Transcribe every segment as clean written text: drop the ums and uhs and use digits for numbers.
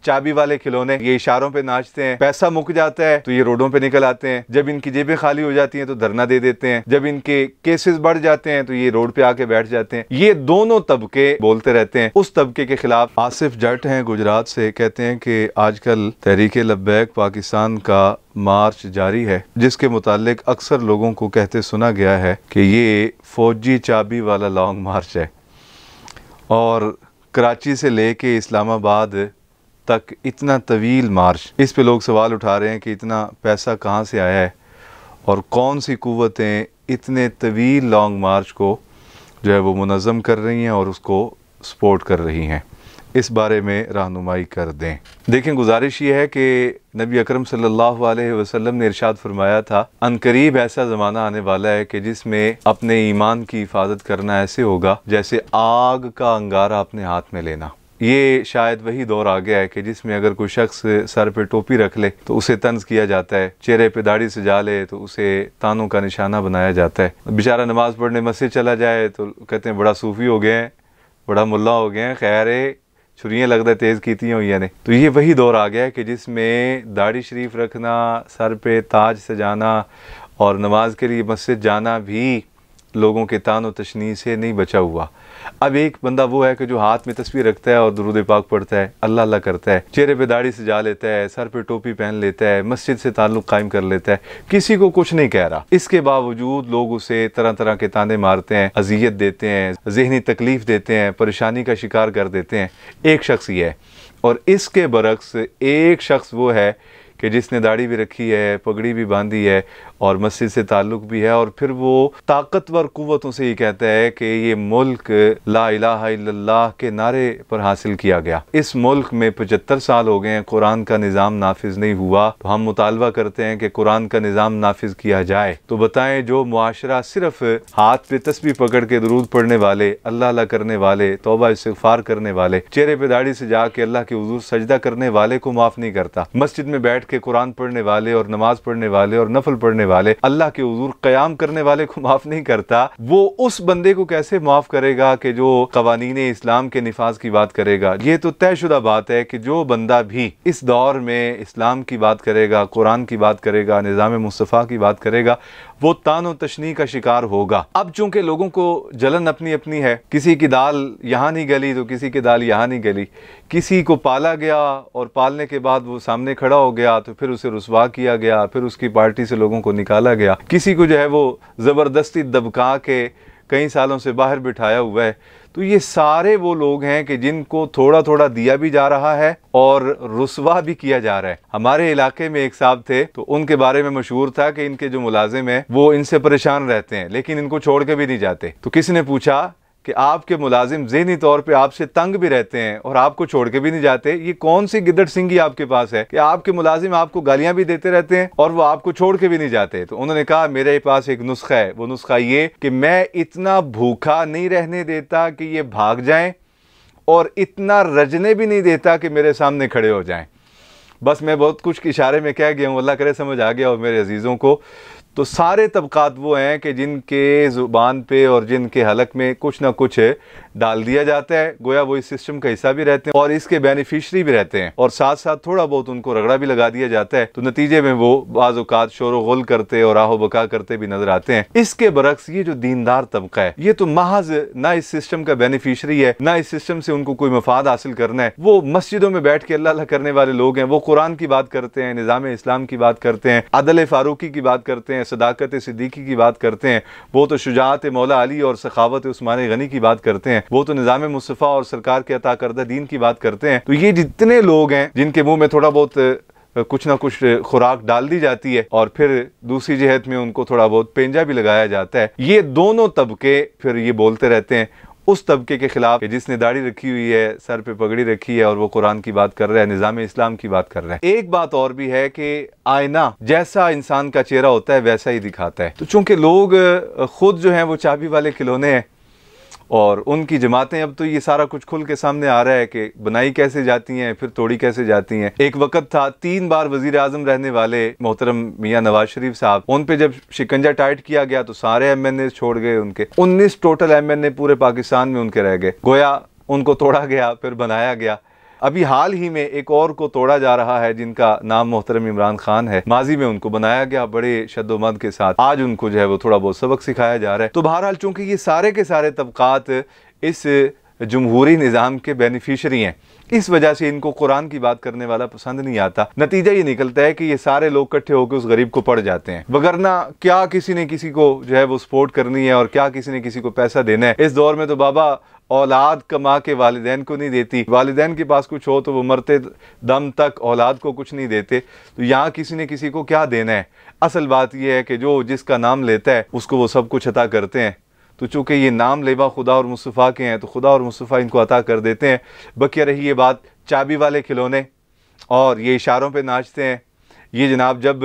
चाबी वाले खिलौने, ये इशारों पे नाचते हैं। पैसा मुक जाता है तो ये रोडों पे निकल आते हैं। जब इनकी जेबें खाली हो जाती हैं तो धरना दे देते हैं। जब इनके केसेस बढ़ जाते हैं तो ये रोड पे आके बैठ जाते हैं। ये दोनों तबके बोलते रहते हैं। उस तबके के खिलाफ आसिफ जट हैं गुजरात से, कहते हैं कि आजकल तहरीक लब्बैक पाकिस्तान का मार्च जारी है, जिसके मुतालिक अक्सर लोगों को कहते सुना गया है कि ये फौजी चाबी वाला लॉन्ग मार्च है और कराची से लेके इस्लामाबाद तक इतना तवील मार्च। इस पे लोग सवाल उठा रहे हैं कि इतना पैसा कहाँ से आया है और कौन सी कुव्वतें इतने तवील लॉन्ग मार्च को जो है वो मुनज़्ज़म कर रही हैं और उसको सपोर्ट कर रही हैं। इस बारे में रहनुमाई कर दें। देखें, गुजारिश ये है कि नबी अकरम सल्लल्लाहु अलैहि वसल्लम ने इरशाद फरमाया था, अनकरीब ऐसा ज़माना आने वाला है कि जिसमें अपने ईमान की हिफाजत करना ऐसे होगा जैसे आग का अंगारा अपने हाथ में लेना। ये शायद वही दौर आ गया है कि जिसमें अगर कोई शख्स सर पे टोपी रख ले तो उसे तंज किया जाता है, चेहरे पे दाढ़ी सजा ले तो उसे तानों का निशाना बनाया जाता है। बेचारा नमाज पढ़ने मस्जिद चला जाए तो कहते हैं बड़ा सूफी हो गए हैं, बड़ा मुल्ला हो गए हैं, खैर छुरियाँ लगता है तेज़ कीती हुई ने। तो ये वही दौर आ गया है कि जिसमें दाढ़ी शरीफ रखना, सर पे ताज सजाना और नमाज के लिए मस्जिद जाना भी लोगों के तान व तशनी से नहीं बचा हुआ। अब एक बंदा वो है कि जो हाथ में तस्वीर रखता है और दुरूद पाक पढ़ता है, अल्लाह अल्लाह करता है, चेहरे पे दाढ़ी सजा लेता है, सर पे टोपी पहन लेता है, मस्जिद से ताल्लुक़ कायम कर लेता है, किसी को कुछ नहीं कह रहा। इसके बावजूद लोग उसे तरह तरह के ताने मारते हैं, अजियत देते हैं, ज़हनी तकलीफ़ देते हैं, परेशानी का शिकार कर देते हैं। एक शख्स ही है। और इसके बरक्स एक शख्स वो है कि जिसने दाढ़ी भी रखी है, पगड़ी भी बांधी है और मस्जिद से ताल्लुक़ भी है, और फिर वो ताकतवर कुव्वतों से ये कहता है कि ये मुल्क ला इलाहा इल्लल्लाह के नारे पर हासिल किया गया। इस मुल्क में 75 साल हो गए हैं कुरान का निज़ाम नाफिज नहीं हुआ, तो हम मुतालबा करते हैं कि कुरान का निज़ाम नाफिज किया जाए। तो बताएं, जो मुआशरा सिर्फ हाथ पे तस्बीह पकड़ के दुरूद पढ़ने वाले, अल्लाह अल्लाह करने वाले, तौबा इस्तिग़फ़ार करने वाले, चेहरे पे दाढ़ी से जाके अल्लाह के हुज़ूर सजदा करने वाले को माफ़ नहीं करता, मस्जिद में बैठ के कुरान पढ़ने वाले और नमाज पढ़ने वाले और नफल पढ़ने वाले, अल्लाह के हुजूर क़याम करने वाले को माफ़ नहीं करता, वो उस बंदे को कैसे माफ़ करेगा कि जो क़वानीन इस्लाम के निफाज की बात करेगा। ये तो तयशुदा बात है कि जो बंदा भी इस दौर में इस्लाम की बात करेगा, कुरान की बात करेगा, निज़ाम मुस्तफ़ा की बात करेगा, वो तानो तशनी का शिकार होगा। अब चूंकि लोगों को जलन अपनी अपनी है, किसी की दाल यहाँ नहीं गली तो किसी की दाल यहाँ नहीं गली, किसी को पाला गया और पालने के बाद वो सामने खड़ा हो गया तो फिर उसे रुसवा किया गया, फिर उसकी पार्टी से लोगों को निकाला गया, किसी को जो है वो ज़बरदस्ती दबका के कई सालों से बाहर बिठाया हुआ है। तो ये सारे वो लोग हैं कि जिनको थोड़ा थोड़ा दिया भी जा रहा है और रुसवा भी किया जा रहा है। हमारे इलाके में एक साहब थे तो उनके बारे में मशहूर था कि इनके जो मुलाजिम हैं वो इनसे परेशान रहते हैं लेकिन इनको छोड़ के भी नहीं जाते। तो किसी ने पूछा कि आपके मुलाजिम ज़हनी तौर पे आपसे तंग भी रहते हैं और आपको छोड़ के भी नहीं जाते, ये कौन सी गिद्दड़ सिंगी आपके पास है कि आपके मुलाजिम आपको गालियां भी देते रहते हैं और वो आपको छोड़ के भी नहीं जाते। तो उन्होंने कहा मेरे पास एक नुस्खा है, वो नुस्खा ये कि मैं इतना भूखा नहीं रहने देता कि ये भाग जाएं और इतना रजने भी नहीं देता कि मेरे सामने खड़े हो जाएं। बस मैं बहुत कुछ इशारे में कह गया हूँ, अल्लाह करे समझ आ गया और मेरे अजीज़ों को। तो सारे तबकात वो हैं कि जिनके ज़ुबान पे और जिनके हलक में कुछ ना कुछ डाल दिया जाता है, गोया वो इस सिस्टम का हिस्सा भी रहते हैं और इसके बेनिफिशरी भी रहते हैं, और साथ साथ थोड़ा बहुत उनको रगड़ा भी लगा दिया जाता है। तो नतीजे में वो बाज़ औक़ात शोर व गुल करते और आहो बका करते भी नजर आते हैं। इसके बरक्स ये जो दीनदार तबका है, ये तो महज ना इस सिस्टम का बेनिफिशरी है, ना इस सिस्टम से उनको कोई मफाद हासिल करना है। वो मस्जिदों में बैठ के अल्लाह अल्लाह करने वाले लोग हैं, वो कुरान की बात करते हैं, निज़ाम इस्लाम की बात करते हैं, अदल फारूकी की बात करते हैं, सदाकत सिद्दीकी की बात करते हैं, वो तो शुजाअत मौला अली और सखावत उस्मान गनी की बात करते हैं, वो तो निज़ाम मुस्तफ़ा और सरकार के अता करदा दीन की बात करते हैं। तो ये जितने लोग हैं जिनके मुंह में थोड़ा बहुत कुछ ना कुछ खुराक डाल दी जाती है और फिर दूसरी जहत में उनको थोड़ा बहुत पेंजा भी लगाया जाता है, ये दोनों तबके फिर ये बोलते रहते हैं उस तबके के खिलाफ जिसने दाढ़ी रखी हुई है, सर पे पगड़ी रखी है और वो कुरान की बात कर रहा है, निज़ाम इस्लाम की बात कर रहा है। एक बात और भी है कि आईना जैसा इंसान का चेहरा होता है वैसा ही दिखाता है। तो चूंकि लोग खुद जो हैं वो चाबी वाले खिलौने हैं और उनकी जमातें, अब तो ये सारा कुछ खुल के सामने आ रहा है कि बनाई कैसे जाती हैं फिर तोड़ी कैसे जाती हैं। एक वक्त था 3 बार वजीर आजम रहने वाले मोहतरम मियाँ नवाज शरीफ साहब, उन पे जब शिकंजा टाइट किया गया तो सारे MNA छोड़ गए उनके, 19 टोटल MNA पूरे पाकिस्तान में उनके रह गए, गोया उनको तोड़ा गया फिर बनाया गया। अभी हाल ही में एक और को तोड़ा जा रहा है जिनका नाम मोहतरम इमरान खान है। माजी में उनको बनाया गया बड़े शद्दोमद के साथ, आज उनको जो है वो थोड़ा बहुत सबक सिखाया जा रहा है। तो बहरहाल चूंकि ये सारे के सारे तबकात इस जमहूरी निज़ाम के बेनिफिशरी हैं, इस वजह से इनको कुरान की बात करने वाला पसंद नहीं आता। नतीजा ये निकलता है कि ये सारे लोग इकट्ठे होकर उस गरीब को पढ़ जाते हैं। वगरना क्या किसी ने किसी को जो है वो सपोर्ट करनी है और क्या किसी ने किसी को पैसा देना है। इस दौर में तो बाबा औलाद कमा के वालिदैन को नहीं देती, वालिदैन के पास कुछ हो तो वो मरते दम तक औलाद को कुछ नहीं देते। तो यहाँ किसी ने किसी को क्या देना है। असल बात यह है कि जो जिसका नाम लेता है उसको वो सब कुछ अता करते हैं। तो चूँकि ये नाम लेवा खुदा और मुस्तफ़ा के हैं तो खुदा और मुस्तफ़ा इनको अता कर देते हैं। बकिया रही ये बात चाबी वाले खिलौने और ये इशारों पे नाचते हैं। ये जनाब जब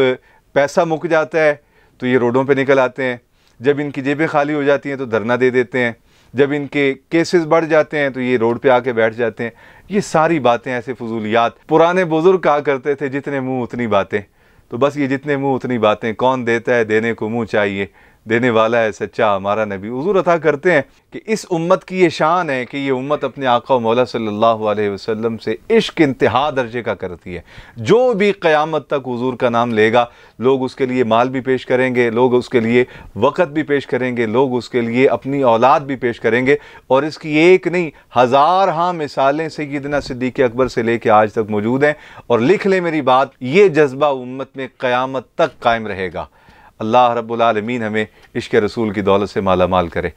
पैसा मुक जाता है तो ये रोडों पे निकल आते हैं, जब इनकी जेबें खाली हो जाती हैं तो धरना दे देते हैं, जब इनके केसेस बढ़ जाते हैं तो ये रोड पे आके बैठ जाते हैं। ये सारी बातें ऐसे फजूलियात। पुराने बुजुर्ग कहा करते थे जितने मुँह उतनी बातें। तो बस ये जितने मुँह उतनी बातें। कौन देता है देने को मुँह चाहिए, देने वाला है सच्चा हमारा नबी। हुज़ूर अता करते हैं कि इस उम्मत की ये शान है कि ये उम्मत अपने आका मौला सल्लल्लाहु अलैहि वसल्लम से इश्क इंतहा दर्जे का करती है। जो भी क़यामत तक हुज़ूर का नाम लेगा, लोग उसके लिए माल भी पेश करेंगे, लोग उसके लिए वक़्त भी पेश करेंगे, लोग उसके लिए अपनी औलाद भी पेश करेंगे। और इसकी एक नहीं हज़ार मिसालें सैयदना सिद्दीक़ अकबर से लेकर आज तक मौजूद हैं। और लिख ले मेरी बात, ये जज्बा उम्मत में क़यामत तक कायम रहेगा। अल्लाह रब्बुल आलमीन हमें इश्क़ रसूल की दौलत से माला माल करे।